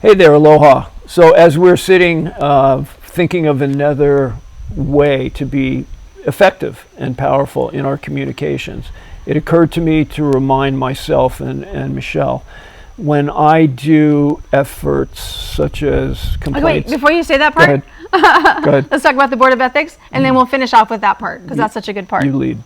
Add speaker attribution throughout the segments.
Speaker 1: Hey there, aloha. So as we're sitting, thinking of another way to be effective and powerful in our communications, it occurred to me to remind myself and Michelle, when I do efforts such as complaints.
Speaker 2: Wait, before you say that part,
Speaker 1: Go ahead. Go ahead.
Speaker 2: let's talk about the Board of Ethics, and then we'll finish off with that part, because that's such a good part.
Speaker 1: You lead.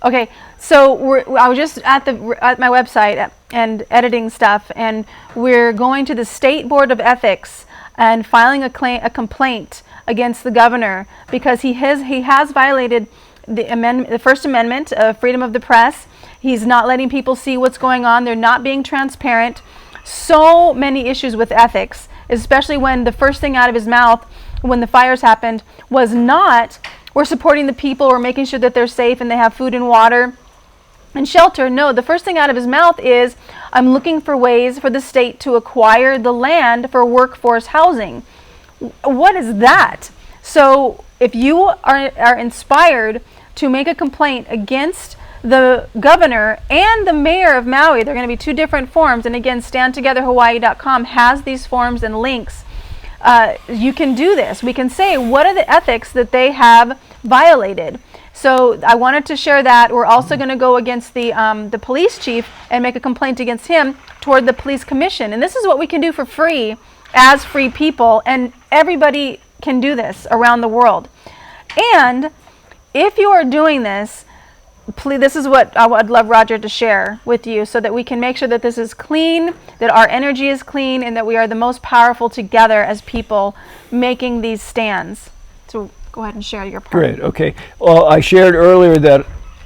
Speaker 2: Okay, so I was just at my website and editing stuff, and we're going to the State Board of Ethics and filing a complaint against the governor because he has violated the First Amendment of freedom of the press. He's not letting people see what's going on. They're not being transparent. So many issues with ethics, especially when the first thing out of his mouth when the fires happened was not, we're supporting the people, we're making sure that they're safe and they have food and water and shelter. No, the first thing out of his mouth is, I'm looking for ways for the state to acquire the land for workforce housing. What is that? So if you are inspired to make a complaint against the governor and the mayor of Maui, they're going to be two different forms, and again, standtogetherhawaii.com has these forms and links. You can do this. We can say, what are the ethics that they have violated? So I wanted to share that. We're also going to go against the police chief and make a complaint against him toward the police commission. And this is what we can do for free as free people, and everybody can do this around the world. And if you are doing this, please, this is what I would love Roger to share with you so that we can make sure that this is clean, that our energy is clean, and that we are the most powerful together as people making these stands. So go ahead and share your part.
Speaker 1: Great, okay. Well, I shared earlier that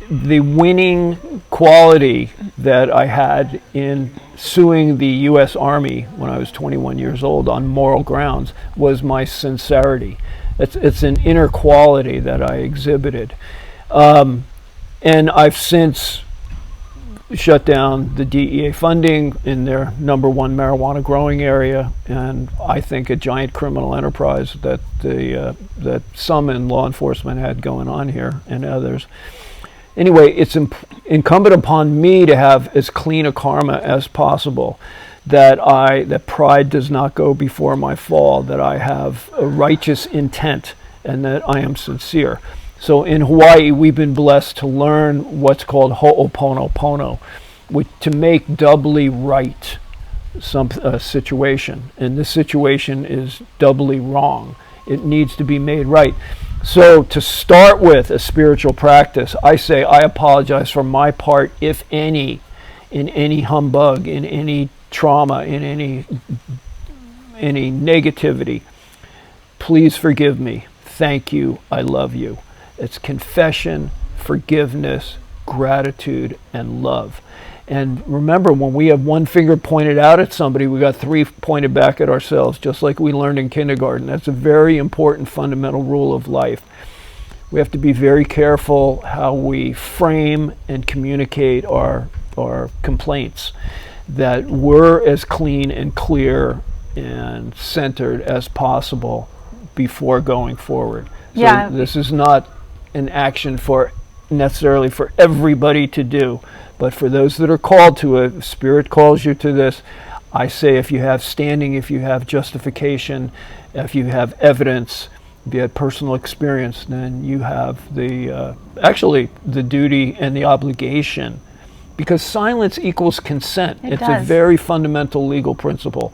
Speaker 1: the winning quality that I had in suing the U.S. Army when I was 21 years old on moral grounds was my sincerity. It's an inner quality that I exhibited. And I've since shut down the DEA funding in their #1 marijuana growing area, and I think a giant criminal enterprise that that some in law enforcement had going on here and others. Anyway, it's incumbent upon me to have as clean a karma as possible, that pride does not go before my fall, that I have a righteous intent, and that I am sincere. So in Hawaii, we've been blessed to learn what's called ho'oponopono, to make doubly right some situation. And this situation is doubly wrong. It needs to be made right. So to start with a spiritual practice, I say I apologize for my part, if any, in any humbug, in any trauma, in any negativity. Please forgive me. Thank you. I love you. It's confession, forgiveness, gratitude, and love. And remember, when we have one finger pointed out at somebody, we got three pointed back at ourselves, just like we learned in kindergarten. That's a very important fundamental rule of life. We have to be very careful how we frame and communicate our complaints, that we're as clean and clear and centered as possible before going forward. So
Speaker 2: Yeah.
Speaker 1: This is not an action necessarily for everybody to do, but for those that are called to it, Spirit calls you to this. I say, if you have standing, if you have justification, if you have evidence, if you had personal experience, then you have actually the duty and the obligation, because silence equals consent. It's a very fundamental legal principle.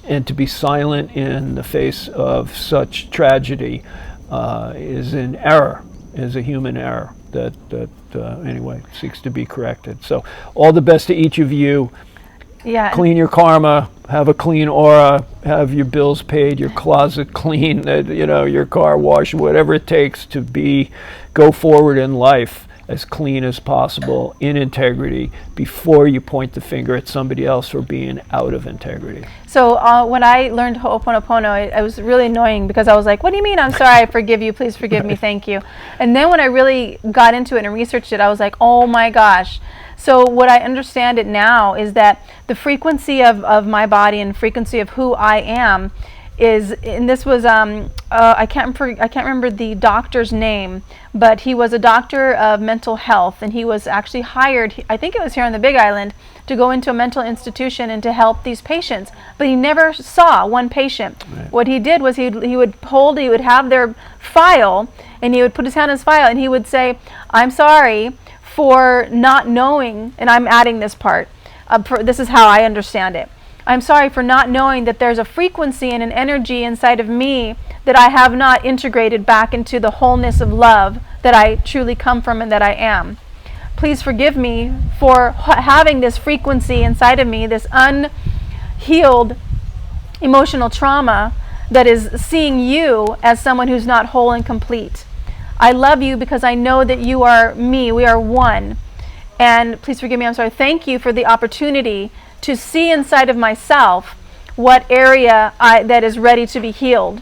Speaker 1: And to be silent in the face of such tragedy is an error, is a human error that anyway seeks to be corrected. So all the best to each of you.
Speaker 2: Yeah.
Speaker 1: Clean your karma, have a clean aura, have your bills paid, your closet clean, your car washed, whatever it takes to go forward in life as clean as possible, in integrity, before you point the finger at somebody else for being out of integrity.
Speaker 2: So when I learned Ho'oponopono, it was really annoying because I was like, what do you mean? I'm sorry, I forgive you, please forgive me, thank you. And then when I really got into it and researched it, I was like, oh my gosh. So what I understand it now is that the frequency of my body and frequency of who I am is, and this was I can't remember the doctor's name, but he was a doctor of mental health, and he was actually hired, I think it was here on the Big Island, to go into a mental institution and to help these patients, but he never saw one patient.
Speaker 1: Right.
Speaker 2: What he did was he would have their file, and he would put his hand in his file, and he would say, "I'm sorry for not knowing," and I'm adding this part, this is how I understand it. "I'm sorry for not knowing that there's a frequency and an energy inside of me that I have not integrated back into the wholeness of love that I truly come from and that I am. Please forgive me for having this frequency inside of me, this unhealed emotional trauma that is seeing you as someone who's not whole and complete. I love you because I know that you are me. We are one. And please forgive me. I'm sorry. Thank you for the opportunity to see inside of myself what area that is ready to be healed,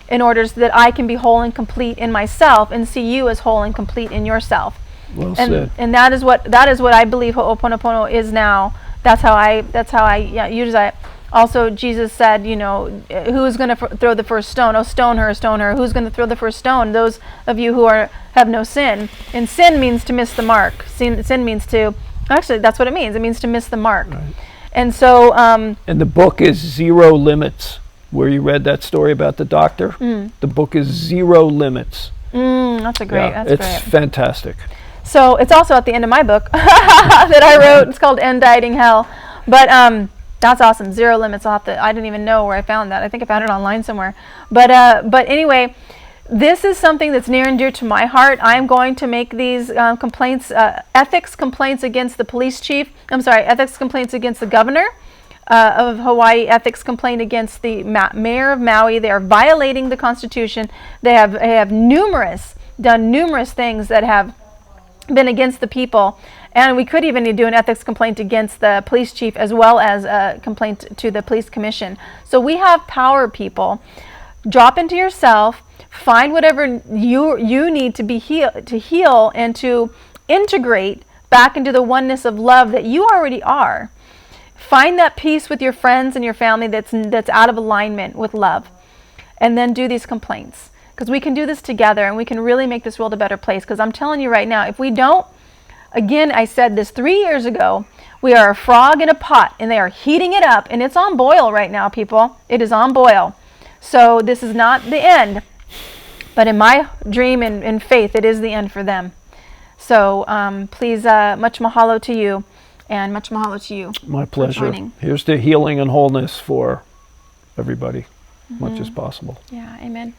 Speaker 2: in order so that I can be whole and complete in myself and see you as whole and complete in yourself."
Speaker 1: Well said.
Speaker 2: And that is what I believe Ho'oponopono is now. That's how I use it. Also, Jesus said, who is going to throw the first stone? Oh, stone her, stone her. Who's going to throw the first stone? Those of you who have no sin. And sin means to miss the mark. Sin means to, actually, that's what it means. It means to miss the mark.
Speaker 1: Right.
Speaker 2: And so...
Speaker 1: and the book is Zero Limits, where you read that story about the doctor. The book is Zero Limits.
Speaker 2: That's a great,
Speaker 1: Yeah,
Speaker 2: that's
Speaker 1: it's
Speaker 2: great.
Speaker 1: fantastic.
Speaker 2: So it's also at the end of my book that I wrote. It's called End Dieting Hell. But that's awesome. Zero Limits. I didn't even know where I found that. I think I found it online somewhere. But anyway, this is something that's near and dear to my heart. I'm going to make these complaints, ethics complaints against the police chief. Ethics complaints against the governor of Hawaii, ethics complaint against the mayor of Maui. They are violating the Constitution. They have done numerous things that have been against the people, and we could even do an ethics complaint against the police chief, as well as a complaint to the police commission. So we have power, people. Drop into yourself, find whatever you need to heal and to integrate back into the oneness of love that you already are. Find that peace with your friends and your family that's out of alignment with love, and then do these complaints. Because we can do this together, and we can really make this world a better place. Because I'm telling you right now, if we don't, again, I said this 3 years ago, we are a frog in a pot, and they are heating it up, and it's on boil right now, people. It is on boil. So this is not the end, but in my dream and faith, it is the end for them. So please, much mahalo to you, and much mahalo to you.
Speaker 1: My pleasure.
Speaker 2: joining.
Speaker 1: Here's to healing and wholeness for everybody, much as possible.
Speaker 2: Yeah, amen.